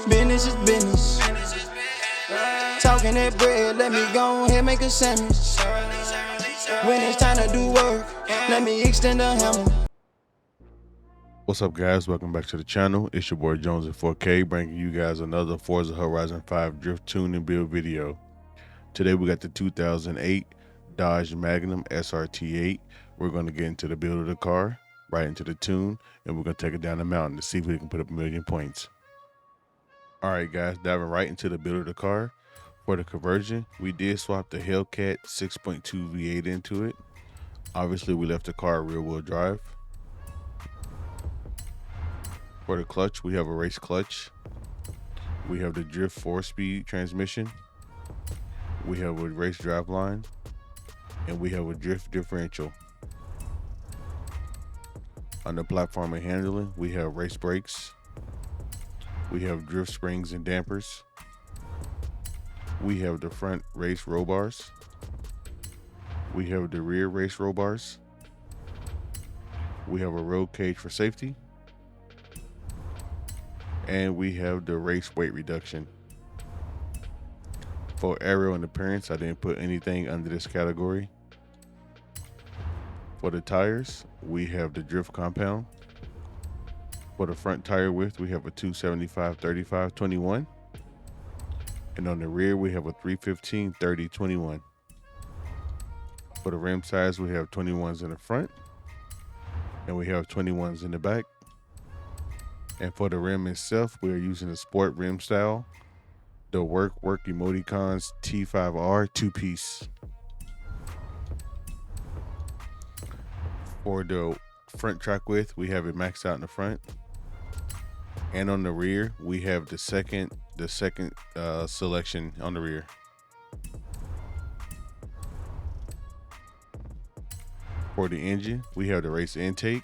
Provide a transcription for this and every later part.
Business is business. Talking that bread, let me go ahead make a sandwich. When it's time to do work, let me extend the hammer. What's up, guys? Welcome back to the channel. It's your boy Jones in 4K, bringing you guys another Forza Horizon 5 drift tune and build video. Today we got the 2008 Dodge Magnum Srt-8. We're going to get into the build of the car, right into the tune, and we're going to take it down the mountain to see if we can put up 1,000,000 points. Alright guys, diving right into the build of the car. For the conversion, we did swap the Hellcat 6.2 V8 into it. Obviously we left the car rear wheel drive. For the clutch, we have a race clutch. We have the drift 4-speed transmission. We have a race drive line. And we have a drift differential. On the platform and handling, we have race brakes. We have drift springs and dampers. We have the front race roll bars. We have the rear race roll bars. We have a roll cage for safety. And we have the race weight reduction. For aero and appearance, I didn't put anything under this category. For the tires, we have the drift compound. For the front tire width, we have a 275/35/21. And on the rear, we have a 315/30/21. For the rim size, we have 21s in the front. And we have 21s in the back. And for the rim itself, we are using the sport rim style, the Work Emoticons T5R 2-piece. For the front track width, we have it maxed out in the front. And on the rear, we have the second selection on the rear. For the engine, we have the race intake.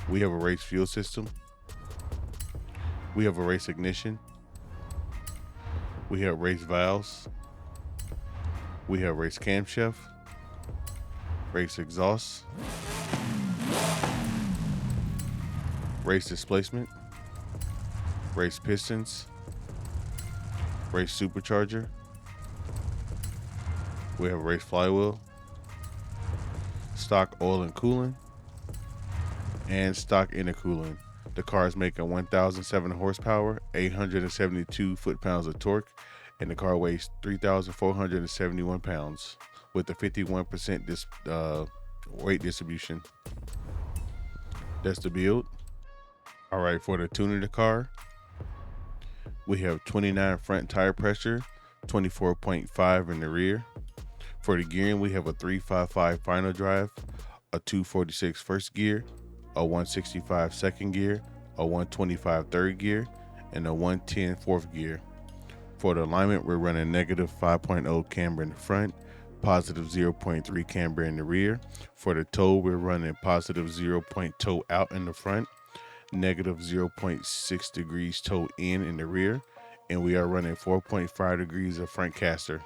We have a race fuel system. We have a race ignition. We have race valves. We have race camshaft. Race exhaust. Race displacement. Race pistons. Race supercharger. We have a race flywheel. Stock oil and coolant. And stock intercooling. The car is making 1,007 horsepower, 872 foot-pounds of torque, and the car weighs 3,471 pounds with a 51% weight distribution. That's the build. All right, for the tuning of the car, we have 29 front tire pressure, 24.5 in the rear. For the gearing, we have a 355 final drive, a 246 first gear, a 165 second gear, a 125 third gear, and a 110 fourth gear. For the alignment, we're running negative 5.0 camber in the front, positive 0.3 camber in the rear. For the toe, we're running positive 0 toe out in the front, negative 0.6 degrees toe in the rear, and we are running 4.5 degrees of front caster.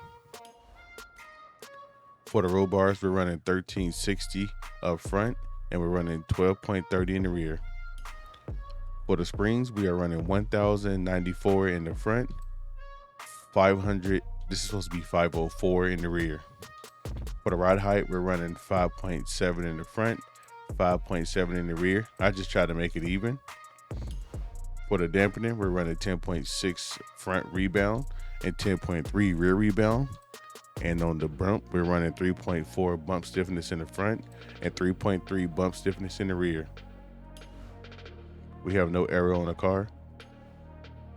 For the roll bars, we're running 1360 up front, and we're running 12.30 in the rear. For the springs, we are running 1,094 in the front, 500, this is supposed to be 504 in the rear. For the ride height, we're running 5.7 in the front, 5.7 in the rear. I just try to make it even. For the dampening, we're running 10.6 front rebound and 10.3 rear rebound. And on the bump, we're running 3.4 bump stiffness in the front and 3.3 bump stiffness in the rear. We have no aero on the car.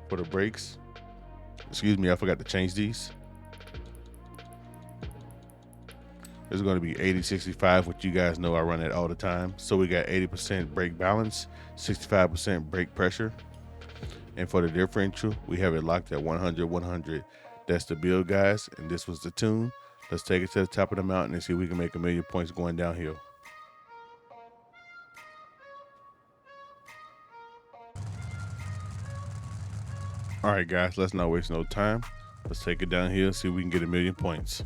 For the brakes, excuse me, I forgot to change these. It's going to be 80-65, which you guys know I run it all the time. So we got 80% brake balance, 65% brake pressure. And for the differential, we have it locked at 100-100. That's the build, guys, and this was the tune. Let's take it to the top of the mountain and see if we can make 1,000,000 points going downhill. All right, guys, let's not waste no time. Let's take it downhill, see if we can get 1,000,000 points.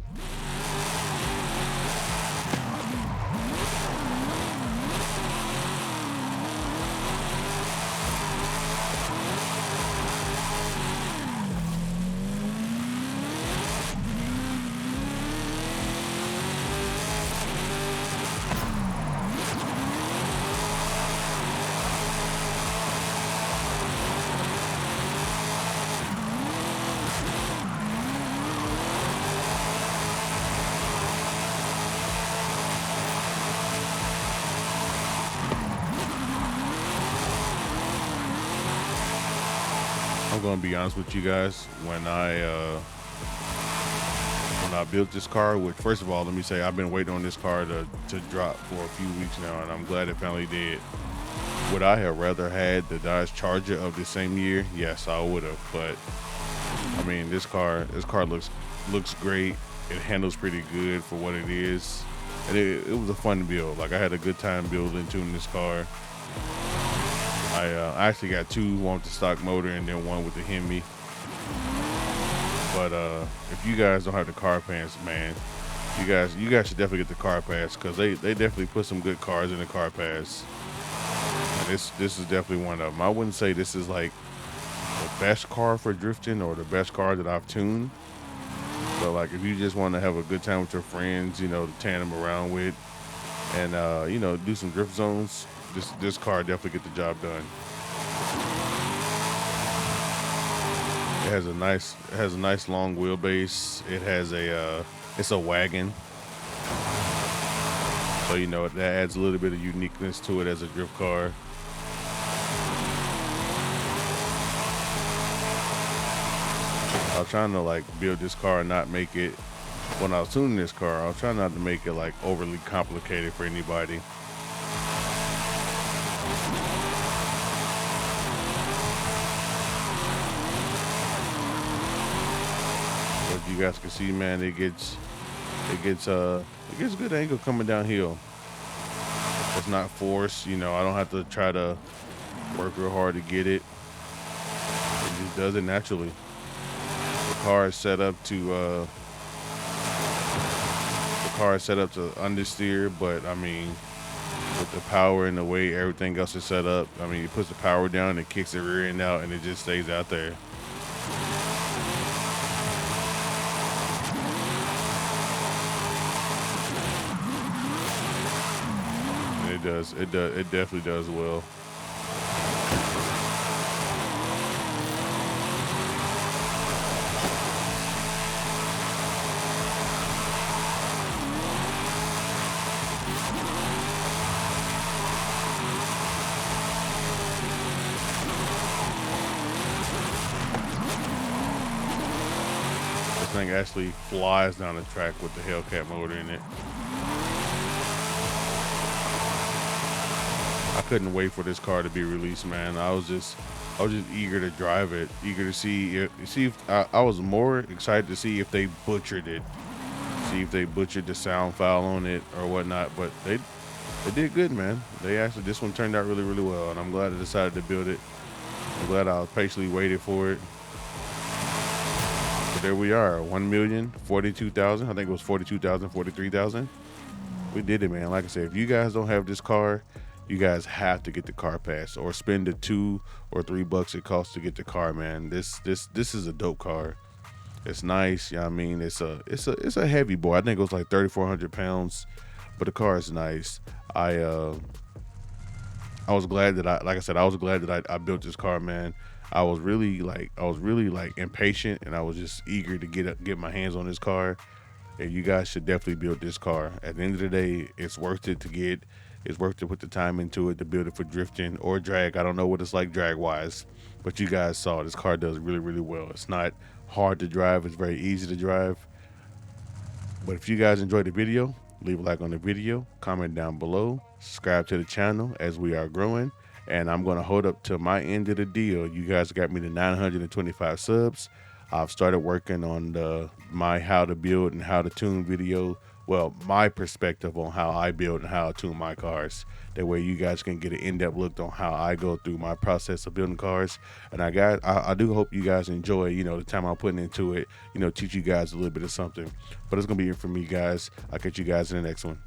I'm gonna be honest with you guys. When I built this car, which first of all, let me say I've been waiting on this car to drop for a few weeks now, and I'm glad it finally did. Would I have rather had the Dodge Charger of the same year? Yes, I would have. But I mean, this car looks great. It handles pretty good for what it is, and it was a fun build. Like, I had a good time building, tuning this car. I actually got two, one with the stock motor and then one with the Hemi. But if you guys don't have the car pass, man, you guys should definitely get the car pass, because they definitely put some good cars in the car pass. And this is definitely one of them. I wouldn't say this is like the best car for drifting or the best car that I've tuned. But like, if you just want to have a good time with your friends, you know, to tandem around with, and you know, do some drift zones, this car definitely get the job done. It has a nice long wheelbase. It has it's a wagon, so you know that adds a little bit of uniqueness to it as a drift car. I was trying to like build this car and not make it, when I was tuning this car, I was trying not to make it like overly complicated for anybody. But you guys can see, man, it gets good angle coming downhill. It's not forced, you know. I don't have to try to work real hard to get it. It just does it naturally. The car is set up to understeer, but I mean, with the power and the way everything else is set up, I mean, it puts the power down, it kicks the rear end out, and it just stays out there. And it definitely does well. This thing actually flies down the track with the Hellcat motor in it. I couldn't wait for this car to be released, man. I was just eager to drive it, eager to see if I was more excited to see if they butchered it, see if they butchered the sound file on it or whatnot. But they did good, man. This one turned out really, really well, and I'm glad I decided to build it. I'm glad I patiently waited for it. But there we are, 1,042,000. I think it was 42,000, 43,000. We did it, man. Like I said, if you guys don't have this car, you guys have to get the car pass, or spend the $2 or $3 it costs to get the car, man. This is a dope car. It's nice. Yeah, I mean, it's a heavy boy. I think it was like 3,400 pounds, but the car is nice. I was glad that I built this car, man. I was really impatient, and I was just eager to get my hands on this car. And you guys should definitely build this car. At the end of the day, it's worth it to get. It's worth to put the time into it to build it for drifting or drag. I don't know what it's like drag wise, but you guys saw this car does really, really well. It's not hard to drive. It's very easy to drive. But if you guys enjoyed the video, leave a like on the video, comment down below, subscribe to the channel as we are growing. And I'm going to hold up to my end of the deal. You guys got me to 925 subs. I've started working on my how to build and how to tune video. Well, my perspective on how I build and how I tune my cars. That way you guys can get an in-depth look on how I go through my process of building cars. And I do hope you guys enjoy, you know, the time I'm putting into it, you know, teach you guys a little bit of something. But it's going to be it for me, guys. I'll catch you guys in the next one.